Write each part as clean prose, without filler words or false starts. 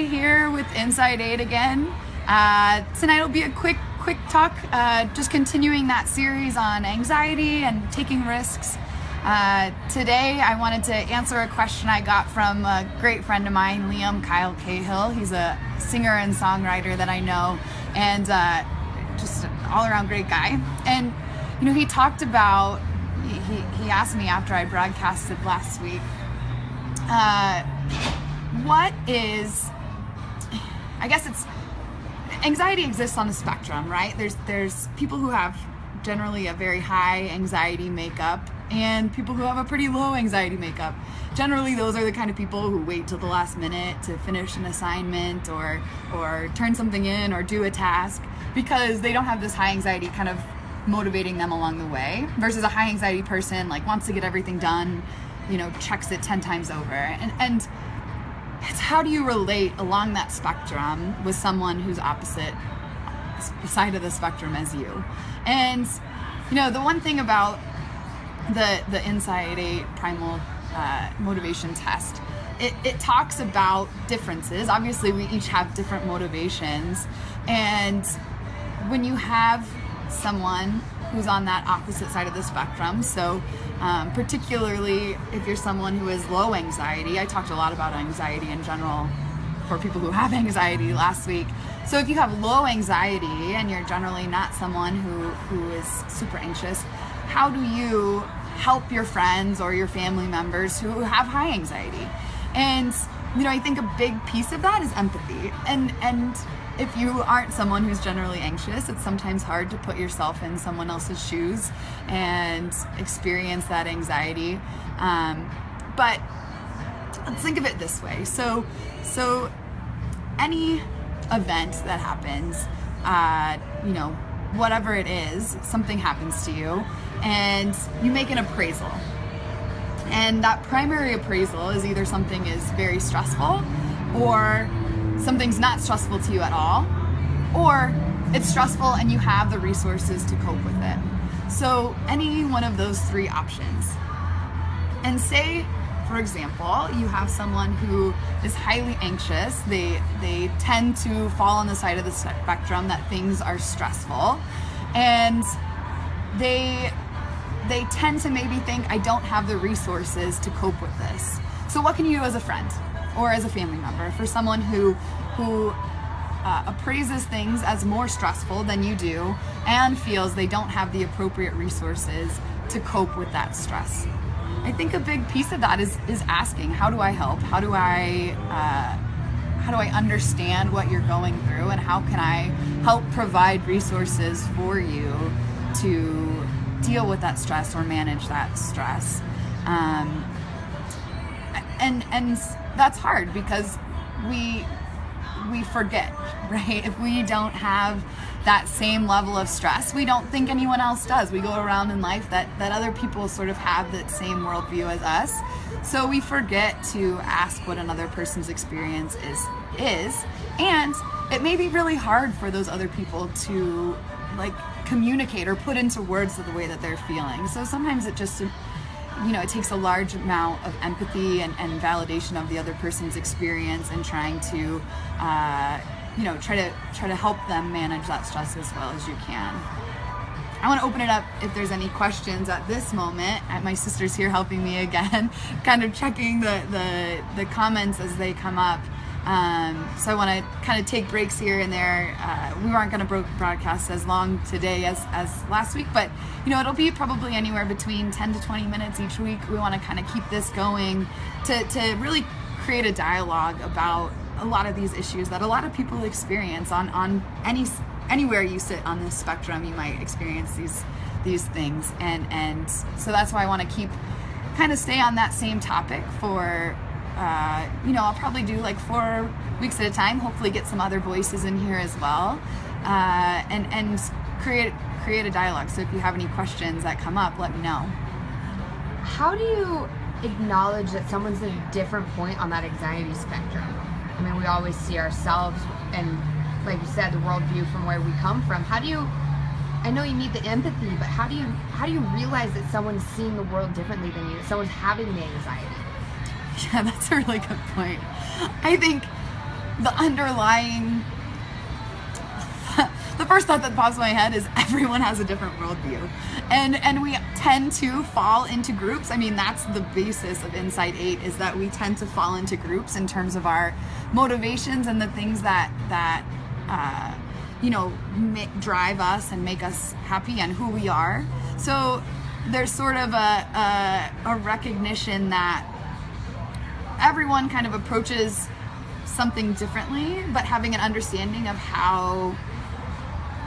here with Inside 8 again. Tonight will be a quick talk, just continuing that series on anxiety and taking risks. Today I wanted to answer a question I got from a great friend of mine, Liam Kyle Cahill. He's a singer and songwriter that I know, and just an all-around great guy. And he talked about, he asked me after I broadcasted last week, what is, I guess it's, anxiety exists on a spectrum, right? There's people who have generally a very high anxiety makeup and people who have a pretty low anxiety makeup. Generally, those are the kind of people who wait till the last minute to finish an assignment or turn something in or do a task because they don't have this high anxiety kind of motivating them along the way, versus a high anxiety person wants to get everything done, checks it 10 times over. And it's how do you relate along that spectrum with someone who's opposite side of the spectrum as you? And the one thing about the Inside 8 primal motivation test, it talks about differences. Obviously we each have different motivations, and when you have someone who's on that opposite side of the spectrum, so particularly if you're someone who is low anxiety, I talked a lot about anxiety in general for people who have anxiety last week. So if you have low anxiety and you're generally not someone who is super anxious, how do you help your friends or your family members who have high anxiety? And I think a big piece of that is empathy. And if you aren't someone who's generally anxious, it's sometimes hard to put yourself in someone else's shoes and experience that anxiety. But let's think of it this way. So any event that happens, whatever it is, something happens to you and you make an appraisal. And that primary appraisal is either something is very stressful or something's not stressful to you at all, or it's stressful and you have the resources to cope with it. So any one of those three options. And say, for example, you have someone who is highly anxious. They tend to fall on the side of the spectrum that things are stressful, and they tend to maybe think, I don't have the resources to cope with this. So what can you do as a friend or as a family member for someone who appraises things as more stressful than you do and feels they don't have the appropriate resources to cope with that stress? I think a big piece of that is asking, how do I help? How do I understand what you're going through, and how can I help provide resources for you to deal with that stress or manage that stress? And that's hard because we forget, right? If we don't have that same level of stress, we don't think anyone else does. We go around in life that other people sort of have that same worldview as us. So we forget to ask what another person's experience is. And it may be really hard for those other people to communicate or put into words the way that they're feeling. So sometimes it just, it takes a large amount of empathy and validation of the other person's experience and trying to, try to help them manage that stress as well as you can. I want to open it up if there's any questions at this moment. My sister's here helping me again, kind of checking the comments as they come up. So I want to kind of take breaks here and there. We weren't going to broadcast as long today as last week, but it'll be probably anywhere between 10 to 20 minutes each week. We want to kind of keep this going to really create a dialogue about a lot of these issues that a lot of people experience on anywhere you sit on this spectrum. You might experience these things, and so that's why I want to stay on that same topic for I'll probably do 4 weeks at a time, hopefully get some other voices in here as well, and create a dialogue. So if you have any questions that come up, let me know. How do you acknowledge that someone's at a different point on that anxiety spectrum? I mean, we always see ourselves and, like you said, the worldview from where we come from. How do you, I know you need the empathy, but how do you realize that someone's seeing the world differently than you, that someone's having the anxiety? Yeah, that's a really good point. I think the underlying, the first thought that pops in my head is everyone has a different worldview, and we tend to fall into groups. I mean, that's the basis of Insight 8, is that we tend to fall into groups in terms of our motivations and the things that drive us and make us happy and who we are. So there's sort of a recognition that everyone kind of approaches something differently, but having an understanding of how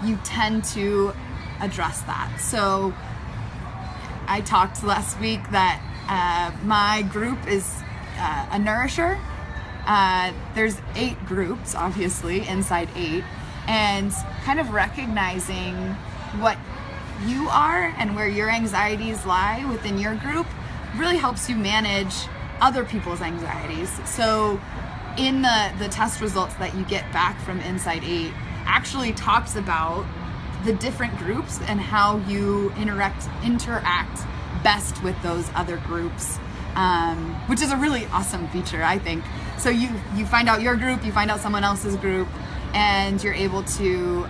you tend to address that. So I talked last week that my group is a nourisher. There's 8 groups, obviously, inside 8, and kind of recognizing what you are and where your anxieties lie within your group really helps you manage other people's anxieties. So in the test results that you get back from Insight 8 actually talks about the different groups and how you interact best with those other groups, which is a really awesome feature, I think. So you find out your group, you find out someone else's group, and you're able to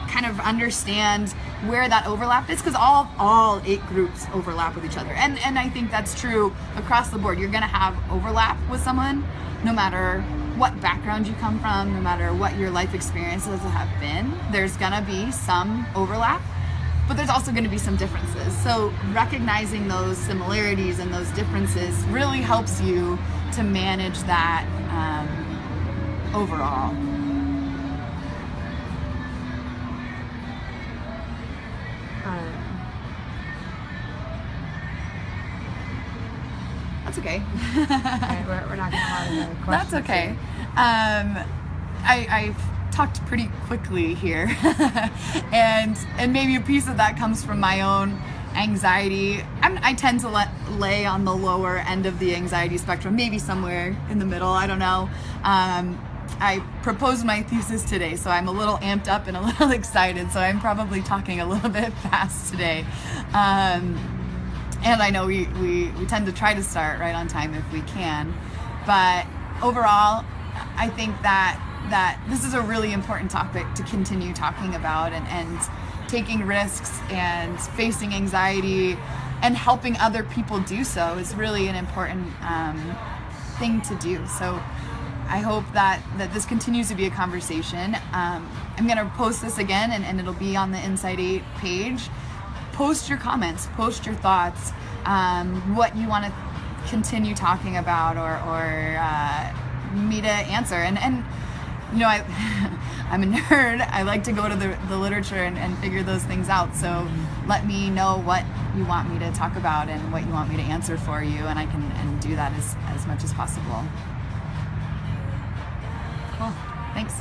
kind of understand where that overlap is, because all 8 groups overlap with each other, and I think that's true across the board. You're gonna have overlap with someone no matter what background you come from, no matter what your life experiences have been. There's gonna be some overlap, but there's also gonna be some differences. So recognizing those similarities and those differences really helps you to manage that overall. That's okay. We're not going to have any questions. That's okay. I've talked pretty quickly here, and maybe a piece of that comes from my own anxiety. I tend to lay on the lower end of the anxiety spectrum, maybe somewhere in the middle. I don't know. I proposed my thesis today, so I'm a little amped up and a little excited, so I'm probably talking a little bit fast today. And I know we tend to try to start right on time if we can, but overall, I think that this is a really important topic to continue talking about, and taking risks and facing anxiety and helping other people do so is really an important thing to do. So I hope that this continues to be a conversation. I'm going to post this again, and it'll be on the Insight 8 page. Post your comments, post your thoughts, what you want to continue talking about or me to answer. And I'm a nerd. I like to go to the literature and figure those things out. So let me know what you want me to talk about and what you want me to answer for you, and I can do that as much as possible. Cool. Thanks.